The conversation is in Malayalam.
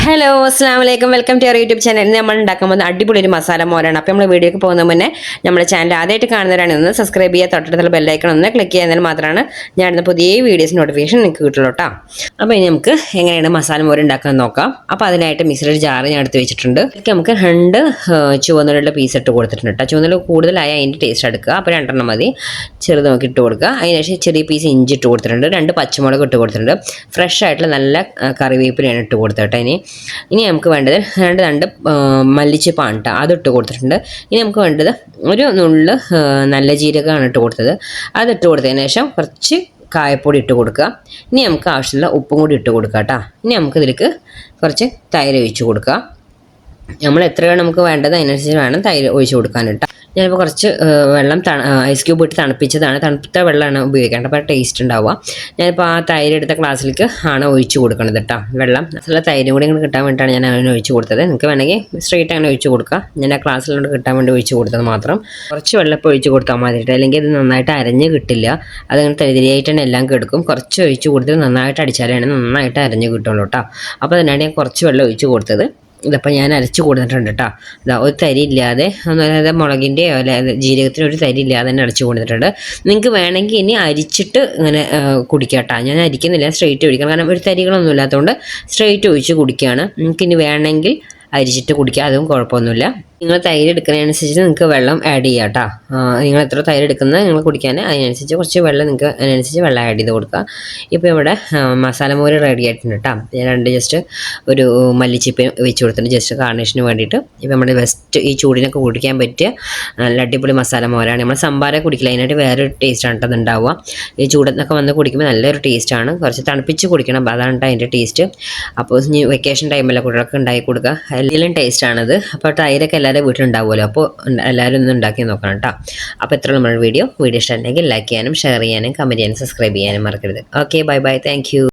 ഹലോ അസ്സാം വലൈക്കും welcome to our YouTube channel. നമ്മൾ ഉണ്ടാക്കാൻ പോകുന്ന അടിപൊളി ഒരു മസാല മോരാണ്. അപ്പോൾ നമ്മൾ വീഡിയോക്ക് പോകുന്ന മുന്നേ നമ്മുടെ ചാനൽ ആദ്യമായിട്ട് കാണുന്നവരാണ് ഒന്ന് സബ്സ്ക്രൈബ് ചെയ്യുക, തൊട്ടടുത്തുള്ള ബെല്ലൈക്കൺ ഒന്ന് ക്ലിക്ക് ചെയ്യുന്നതിൽ മാത്രമാണ് ഞാനിടുന്ന പുതിയ വീഡിയോസ് നോട്ടിഫിക്കേഷൻ നിങ്ങൾക്ക് കിട്ടുള്ളൂ കേട്ടോ. അപ്പോൾ ഇനി നമുക്ക് എങ്ങനെയാണ് മസാല മോര് ഉണ്ടാക്കാൻ നോക്കാം. അപ്പോൾ അതിനായിട്ട് മിക്സിയുടെ ജാറ് ഞാൻ എടുത്ത് വെച്ചിട്ടുണ്ട്. ഇതിലേക്ക് നമുക്ക് 2 ചുവന്നുള്ളിയുടെ പീസ് ഇട്ട് കൊടുത്തിട്ടുണ്ട് കേട്ടോ. ചുവന്നുള്ളി കൂടുതലായി അതിൻ്റെ ടേസ്റ്റ് എടുക്കുക. അപ്പോൾ 2 മതി. ചെറുത് നോക്കി ഇട്ട് കൊടുക്കുക. അതിനുശേഷം ചെറിയ പീസ് ഇഞ്ചി ഇട്ട് കൊടുത്തിട്ടുണ്ട്. 2 പച്ചമുളക് ഇട്ട് കൊടുത്തിട്ടുണ്ട്. ഫ്രഷ് ആയിട്ടുള്ള നല്ല കറിവേപ്പിലയാണ് ഇട്ട് കൊടുത്തത് കേട്ടോ. ഇനി നമുക്ക് വേണ്ടത് 2 മല്ലിച്ചപ്പാണ് കേട്ടോ, അതിട്ട് കൊടുത്തിട്ടുണ്ട്. ഇനി നമുക്ക് വേണ്ടത് ഒരു നുള്ള് നല്ല ജീരകമാണ് ഇട്ട് കൊടുത്തത്. അതിട്ട് കൊടുത്തതിന് ശേഷം കുറച്ച് കായപ്പൊടി ഇട്ട് കൊടുക്കുക. ഇനി നമുക്ക് ആവശ്യമുള്ള ഉപ്പും കൂടി ഇട്ട് കൊടുക്കുക കേട്ടോ. ഇനി നമുക്ക് ഇതിലേക്ക് കുറച്ച് തൈര് ഒഴിച്ച് കൊടുക്കുക. നമ്മൾ എത്രയാണ് നമുക്ക് വേണ്ടത് അതിനനുസരിച്ച് വേണം തൈര് ഒഴിച്ച് കൊടുക്കാൻ കേട്ടോ. ഞാനിപ്പോൾ കുറച്ച് വെള്ളം ഐസ് ക്യൂബ് ഇട്ട് തണുപ്പിച്ചതാണ്. തണുത്ത വെള്ളമാണ് ഉപയോഗിക്കേണ്ടത്, അപ്പോൾ ടേസ്റ്റ് ഉണ്ടാവുക. ഞാനിപ്പോൾ ആ തൈര് എടുത്ത ഗ്ലാസ്സിലേക്ക് ആണ് ഒഴിച്ച് കൊടുക്കുന്നത് കേട്ടോ. വെള്ളം നല്ല തൈരും കൂടി ഇങ്ങനെ കിട്ടാൻ വേണ്ടിയിട്ടാണ് ഞാൻ അങ്ങനെ ഒഴിച്ച് കൊടുത്തത്. നിങ്ങൾക്ക് വേണമെങ്കിൽ സ്ട്രെയിറ്റ് അങ്ങനെ ഒഴിച്ച് കൊടുക്കുക. ഞാൻ ആ ഗ്ലാസ്സിലോട്ട് കിട്ടാൻ വേണ്ടി ഒഴിച്ച് കൊടുത്തത് മാത്രം. കുറച്ച് വെള്ളം ഇപ്പോൾ ഒഴിച്ച് കൊടുത്താൽ മതിയിട്ട്, അല്ലെങ്കിൽ ഇത് നന്നായിട്ട് അരഞ്ഞ് കിട്ടില്ല. അതങ്ങനെ തരിതരിയായിട്ട് തന്നെ എല്ലാം കെടുക്കും. കുറച്ച് ഒഴിച്ച് കൊടുത്ത് നന്നായിട്ട് അടിച്ചാലാണ് നന്നായിട്ട് അരഞ്ഞ് കിട്ടുള്ളൂ കേട്ടോ. അപ്പോൾ അതിനാണ് ഞാൻ കുറച്ച് വെള്ളം ഒഴിച്ച് കൊടുത്തത്. ഇതിപ്പോൾ ഞാൻ അരച്ച് കൊടുത്തിട്ടുണ്ട് കേട്ടോ. ഇതാ ഒരു തരി ഇല്ലാതെ, അതായത് മുളകിൻ്റെയോ അല്ലാതെ ജീരകത്തിൻ്റെ ഒരു തരി ഇല്ലാതെ തന്നെ അരച്ച് കൊടുത്തിട്ടുണ്ട്. നിങ്ങൾക്ക് വേണമെങ്കിൽ ഇനി അരിച്ചിട്ട് ഇങ്ങനെ കുടിക്കാം കേട്ടോ. ഞാൻ അരിക്കുന്നില്ല, സ്ട്രെയിറ്റ് ഒഴിക്കണം. കാരണം ഒരു തരികളൊന്നും ഇല്ലാത്തതുകൊണ്ട് സ്ട്രെയിറ്റ് ഒഴിച്ച് കുടിക്കുകയാണ്. നിങ്ങൾക്ക് ഇനി വേണമെങ്കിൽ അരിച്ചിട്ട് കുടിക്കുക, അതും കുഴപ്പമൊന്നുമില്ല. നിങ്ങൾ തൈര് എടുക്കുന്നതിനനുസരിച്ച് നിങ്ങൾക്ക് വെള്ളം ആഡ് ചെയ്യാം കേട്ടോ. നിങ്ങൾ എത്ര തൈര് എടുക്കുന്നത് നിങ്ങൾ കുടിക്കാൻ അതിനനുസരിച്ച് കുറച്ച് വെള്ളം നിങ്ങൾക്ക് അതിനനുസരിച്ച് വെള്ളം ആഡ് ചെയ്ത് കൊടുക്കുക. ഇപ്പോൾ ഇവിടെ മസാല മോര് റെഡി ആയിട്ടുണ്ട് കേട്ടോ. ഞാൻ ജസ്റ്റ് ഒരു മല്ലിച്ചിപ്പ് വെച്ച് കൊടുത്തിട്ടുണ്ട് ജസ്റ്റ് ഗാർണിഷിന് വേണ്ടിയിട്ട്. ഇപ്പോൾ നമ്മുടെ ബെസ്റ്റ് ഈ ചൂടിനൊക്കെ കുടിക്കാൻ പറ്റിയ നല്ല അടിപൊളി മസാല മോരാണ്. നമ്മൾ സംഭാര കുടിക്കില്ല, അതിനായിട്ട് വേറൊരു ടേസ്റ്റാണ് കേട്ടോ അതുണ്ടാവുക. ഈ ചൂടത്തൊക്കെ വന്ന് കുടിക്കുമ്പോൾ നല്ലൊരു ടേസ്റ്റാണ്. കുറച്ച് തണുപ്പിച്ച് കുടിക്കണം, അതാണ് കേട്ടോ അതിൻ്റെ ടേസ്റ്റ്. അപ്പോൾ ഇനി വെക്കേഷൻ ടൈമിലെ കുട്ടികൾക്ക് ഉണ്ടാക്കി കൊടുക്കുക, എല്ലാം ടേസ്റ്റാണത്. അപ്പോൾ തൈരൊക്കെ എല്ലാവരും വീട്ടിലുണ്ടാവുമല്ലോ, അപ്പോൾ എല്ലാവരും ഒന്ന് ഉണ്ടാക്കി നോക്കണം കേട്ടോ. അപ്പോൾ എത്ര നമ്മുടെ വീഡിയോ ഇഷ്ടമുണ്ടെങ്കിൽ ലൈക്ക് ചെയ്യാനും ഷെയർ ചെയ്യാനും കമൻറ്റ് ചെയ്യാനും സബ്സ്ക്രൈബ് ചെയ്യാനും മറക്കരുത്. Okay, bye bye, thank you.